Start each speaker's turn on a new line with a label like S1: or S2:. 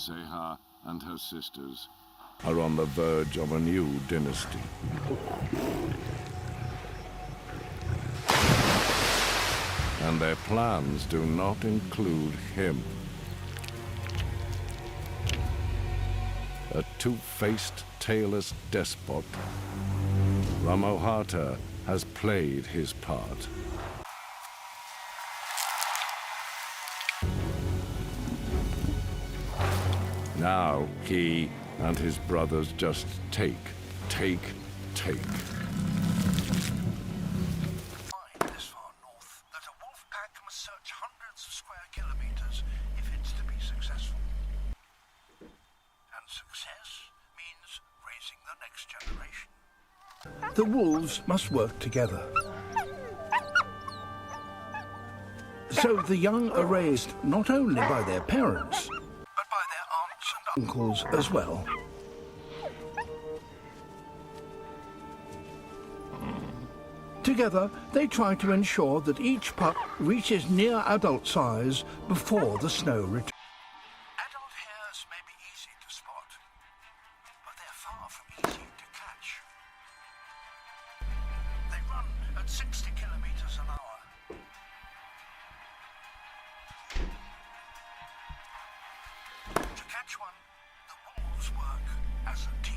S1: Seha and her sisters
S2: are on the verge of a new dynasty. And their plans do not include him. A two-faced, tailless despot, Ramohata has played his part. Now he and his brothers just take.
S3: This far north that a wolf pack must search hundreds of square kilometers if it's to be successful. And success means raising the next generation. The wolves must work together. So the young are raised not only by their parents, but by their aunts and uncles as well. Together, they try to ensure that each pup reaches near adult size before the snow returns. Adult hares may be easy to spot, but they're far from easy to catch. They run at 60 kilometers an hour. To catch one, the wolves work as a team.